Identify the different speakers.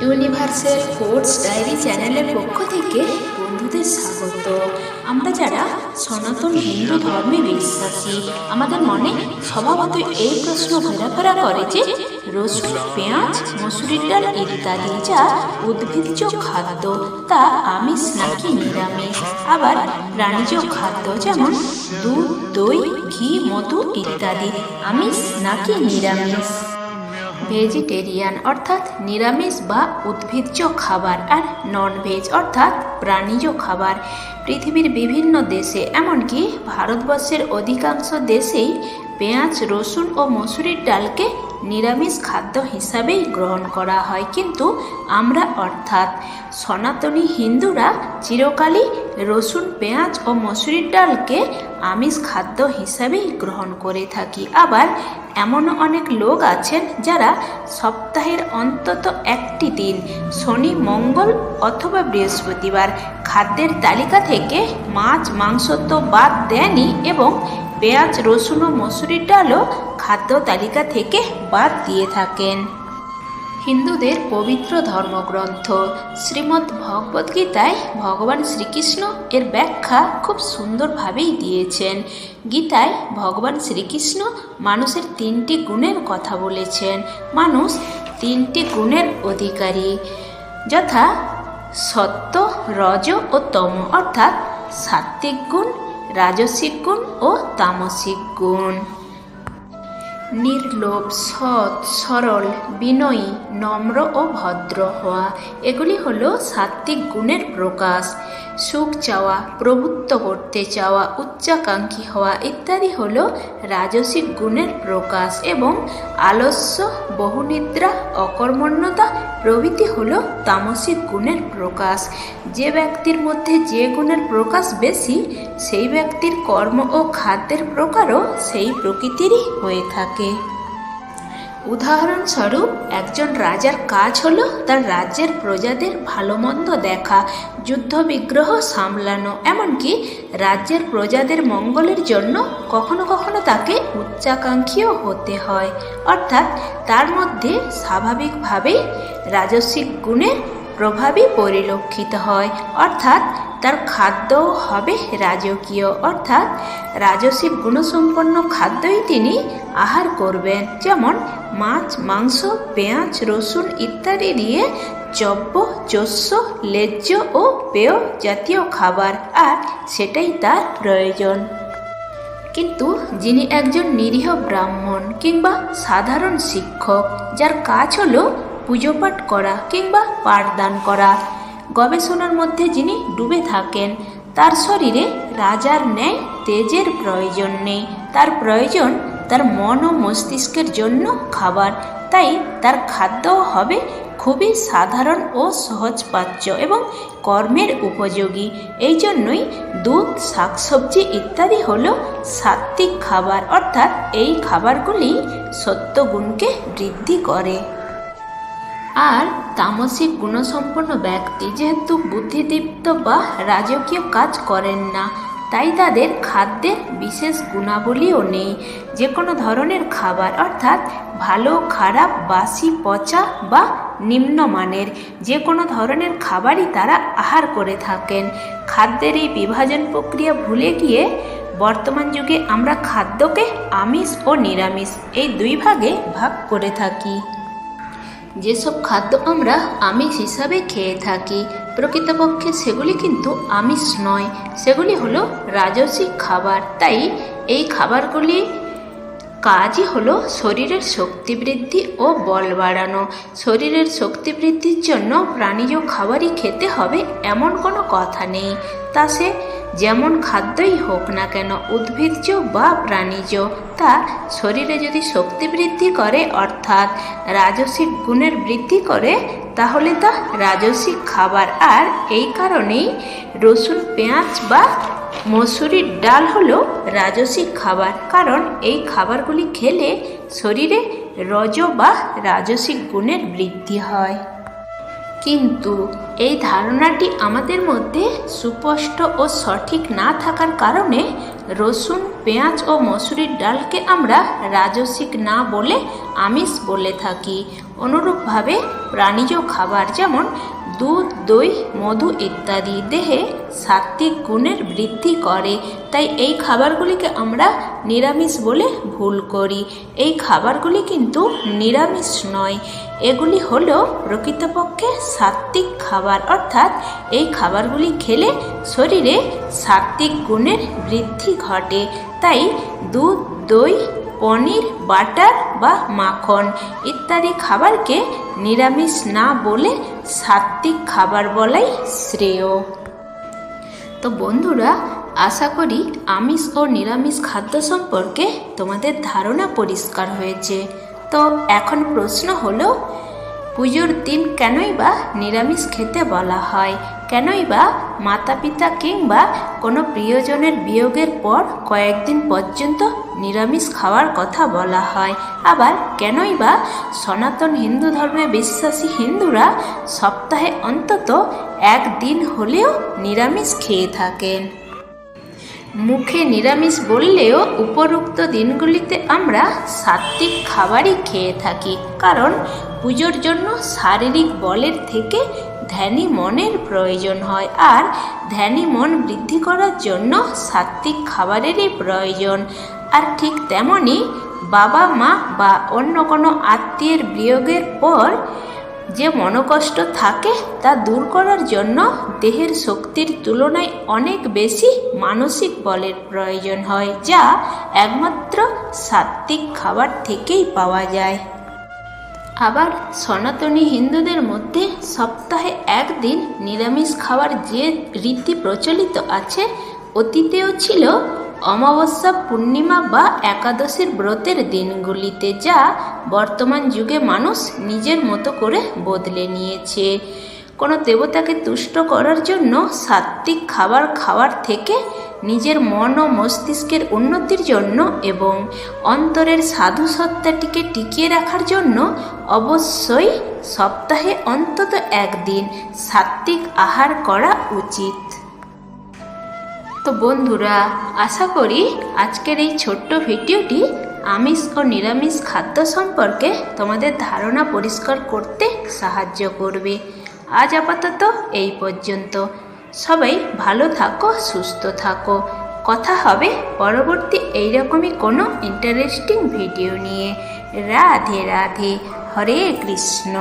Speaker 1: Universal foods diary চ্যানেলের পক্ষ থেকে বন্ধুদের স্বাগত। আমরা যারা সনাতন হিন্দু ধর্মে বিশ্বাসী, আমাদের মনে স্বভাবত এই প্রশ্ন ঘোরাফেরা করে যে রসুন, পেঁয়াজ, মসুরির ডাল ইত্যাদি যা উদ্ভিজ্জ খাদ্য তা আমিষ নাকি নিরামিষ। আবার প্রাণীজ খাদ্য যেমন দুধ, দই, ঘি, মধু ইত্যাদি আমিষ নাকি নিরামিষ। ভেজিটেরিয়ান অর্থাৎ নিরামিষ বা উদ্ভিজ্জ খাবার, আর নন ভেজ অর্থাৎ প্রাণীজ খাবার। পৃথিবীর বিভিন্ন দেশে, এমনকি ভারতবর্ষের অধিকাংশ দেশেই পেঁয়াজ, রসুন ও মসুরির ডালকে নিরামিষ খাদ্য হিসাবেই গ্রহণ করা হয়, কিন্তু আমরা অর্থাৎ সনাতনী হিন্দুরা চিরকালই রসুন, পেঁয়াজ ও মসুরির ডালকে আমিষ খাদ্য হিসাবেই গ্রহণ করে থাকি। আবার এমন অনেক লোক আছেন যারা সপ্তাহের অন্তত একটি দিন, শনি, মঙ্গল অথবা বৃহস্পতিবার, খাদ্যের তালিকা থেকে মাছ, মাংস তো বাদ দেনই এবং পেঁয়াজ, রসুন ও মসুরির ডালও খাদ্য তালিকা থেকে বাদ দিয়ে থাকেন। হিন্দুদের পবিত্র ধর্মগ্রন্থ শ্রীমদ্ ভগবদ্গীতায় ভগবান শ্রীকৃষ্ণ এর ব্যাখ্যা খুব সুন্দরভাবেই দিয়েছেন। গীতায় ভগবান শ্রীকৃষ্ণ মানুষের 3টি গুণের কথা বলেছেন। মানুষ 3টি গুণের অধিকারী, যথা সত্ত্ব, রজ ও তম, অর্থাৎ সাত্ত্বিক গুণ, রাজসিক গুণ ও তামসিক গুণ। নির্লোভ, সৎ, সরল, বিনয়ী, নম্র ও ভদ্র হওয়া, এগুলি হলো সাত্ত্বিক গুণের প্রকাশ। সুখ চাওয়া, প্রভুত্ব করতে চাওয়া, উচ্চাকাঙ্ক্ষী হওয়া ইত্যাদি হলো রাজসিক গুণের প্রকাশ। এবং আলস্য, বহুনিদ্রা, অকর্মণ্যতা প্রভৃতি হলো তামসিক গুণের প্রকাশ। যে ব্যক্তির মধ্যে যে গুণের প্রকাশ বেশি, সেই ব্যক্তির কর্ম ও খাদ্যের প্রকারও সেই প্রকৃতিরই হয়ে থাকে। উদাহরণস্বরূপ, একজন রাজার কাজ হলো তার রাজ্যের প্রজাদের ভালো মন্দ দেখা, যুদ্ধ বিগ্রহ সামলানো, এমনকি রাজ্যের প্রজাদের মঙ্গলের জন্য কখনো কখনো তাকে উচ্চাকাঙ্ক্ষীও হতে হয়। অর্থাৎ তার মধ্যে স্বাভাবিকভাবেই রাজসিক গুণের প্রভাবই পরিলক্ষিত হয়, অর্থাৎ তার খাদ্যও হবে রাজকীয়, অর্থাৎ রাজসিক গুণসম্পন্ন খাদ্যই তিনি আহার করবেন। যেমন মাছ, মাংস, পেঁয়াজ, রসুন ইত্যাদি দিয়ে চব্য, চস্য, লেজ্জ ও পেয় জাতীয় খাবার, আর সেটাই তার প্রয়োজন। কিন্তু যিনি একজন নিরীহ ব্রাহ্মণ কিংবা সাধারণ শিক্ষক, যার কাজ হলো পুজোপাঠ করা কিংবা পাঠদান করা, গবেষণার মধ্যে যিনি ডুবে থাকেন, তার শরীরে রাজার ন্যায় তেজের প্রয়োজন নেই। তার প্রয়োজন তার মন ও মস্তিষ্কের জন্য খাবার, তাই তার খাদ্যও হবে খুবই সাধারণ ও সহজপাচ্য এবং কর্মের উপযোগী। এই জন্যই দুধ, শাকসবজি ইত্যাদি হলো সাত্ত্বিক খাবার, অর্থাৎ এই খাবারগুলি সত্ত্বগুণকে বৃদ্ধি করে। আর তামসিক গুণসম্পন্ন ব্যক্তি যেহেতু বুদ্ধিদীপ্ত বা রাজকীয় কাজ করেন না, তাই তাদের খাদ্যের বিশেষ গুণাবলীও নেই। যে কোনো ধরনের খাবার, অর্থাৎ ভালো, খারাপ, বাসি, পচা বা নিম্নমানের যে কোনো ধরনের খাবারই তারা আহার করে থাকেন। খাদ্যের এই বিভাজন প্রক্রিয়া ভুলে গিয়ে বর্তমান যুগে আমরা খাদ্যকে আমিষ ও নিরামিষ এই 2 ভাগে ভাগ করে থাকি। যেসব খাদ্য আমরা আমিষ হিসাবে খেয়ে থাকি, প্রকৃতপক্ষে সেগুলি কিন্তু আমিষ নয়, সেগুলি হলো রাজসিক খাবার। তাই এই খাবারগুলি কাজই হলো শরীরের শক্তি বৃদ্ধি ও বল বাড়ানো। শরীরের শক্তি বৃদ্ধির জন্য প্রাণীজ খাবারই খেতে হবে এমন কোনো কথা নেই, তা সে যেমন খাদ্যই হোক না কেন, উদ্ভিজ্জ বা প্রাণীজ, তা শরীরে যদি শক্তি বৃদ্ধি করে অর্থাৎ রাজসিক গুণের বৃদ্ধি করে, তাহলে তা রাজসিক খাবার। আর এই কারণেই রসুন, পেঁয়াজ বা মসুরির ডাল হলো রাজসিক খাবার, কারণ এই খাবারগুলি খেলে শরীরে রজ বা রাজসিক গুণের বৃদ্ধি হয়। কিন্তু এই ধারণাটি আমাদের মধ্যে সুস্পষ্ট ও সঠিক না থাকার কারণে রসুন, পেঁয়াজ ও মসুরির ডালকে আমরা রাজসিক না বলে আমিষ বলে থাকি। অনুরূপভাবে প্রাণীজ খাবার যেমন দুধ, দই, মধু ইত্যাদি দেহে সাত্ত্বিক গুণের বৃদ্ধি করে। তাই এই খাবারগুলিকে আমরা নিরামিষ বলে ভুল করি। এই খাবারগুলি কিন্তু নিরামিষ নয়, এগুলি হলো প্রকৃতপক্ষে সাত্ত্বিক খাবার, অর্থাৎ এই খাবারগুলি খেলে শরীরে সাত্ত্বিক গুণের বৃদ্ধি ঘটে। তাই দুধ, দই, পনির, বাটার বা মাখন ইত্যাদি খাবারকে নিরামিষ না বলে সাত্ত্বিক খাবার বলাই শ্রেয়। তো বন্ধুরা, আশা করি আমিষ ও নিরামিষ খাদ্য সম্পর্কে তোমাদের ধারণা পরিষ্কার হয়েছে। তো এখন প্রশ্ন হলো, পুজোর দিন কেনই বা নিরামিষ খেতে বলা হয়? কেনই বা মাতা পিতা কিংবা কোনো প্রিয়জনের বিয়োগের পর কয়েকদিন পর্যন্ত নিরামিষ খাওয়ার কথা বলা হয়? আবার কেনই বা সনাতন হিন্দু ধর্মে বিশ্বাসী হিন্দুরা সপ্তাহে অন্তত একদিন হলেও নিরামিষ খেয়ে থাকেন? মুখে নিরামিষ বললেও উপরোক্ত দিনগুলিতে আমরা সাত্ত্বিক খাবারই খেয়ে থাকি, কারণ পুজোর জন্য শারীরিক বলের থেকে ধ্যানী মনের প্রয়োজন হয়, আর ধ্যানী মন বৃদ্ধি করার জন্য সাত্ত্বিক খাবারেরই প্রয়োজন। আর ঠিক তেমনই বাবা মা বা অন্য কোনো আত্মীয়ের বিয়োগের পর যে মনোকষ্ট থাকে তা দূর করার জন্য দেহের শক্তির তুলনায় অনেক বেশি মানসিক বলের প্রয়োজন হয়, যা একমাত্র সাত্ত্বিক খাবার থেকেই পাওয়া যায়। আবার সনাতনী হিন্দুদের মধ্যে সপ্তাহে একদিন নিরামিষ খাওয়ার যে রীতি প্রচলিত আছে, অতীতেও ছিল অমাবস্যা, পূর্ণিমা বা একাদশীর ব্রতের দিনগুলিতে, যা বর্তমান যুগে মানুষ নিজের মতো করে বদলে নিয়েছে। কোনো দেবতাকে তুষ্ট করার জন্য সাত্ত্বিক খাবার খাওয়ার থেকে নিজের মন ও মস্তিষ্কের উন্নতির জন্য এবং অন্তরের সাধুসত্তাটিকে টিকিয়ে রাখার জন্য অবশ্যই সপ্তাহে অন্তত একদিন সাত্ত্বিক আহার করা উচিত। তো বন্ধুরা, আশা করি আজকের এই ছোট্ট ভিডিওটি আমিষ ও নিরামিষ খাদ্য সম্পর্কে তোমাদের ধারণা পরিষ্কার করতে সাহায্য করবে। আজ আপাতত এই পর্যন্ত। সবাই ভালো থাকো, সুস্থ থাকো। কথা হবে পরবর্তী এইরকমই কোনো ইন্টারেস্টিং ভিডিও নিয়ে। রাধে রাধে, হরে কৃষ্ণ।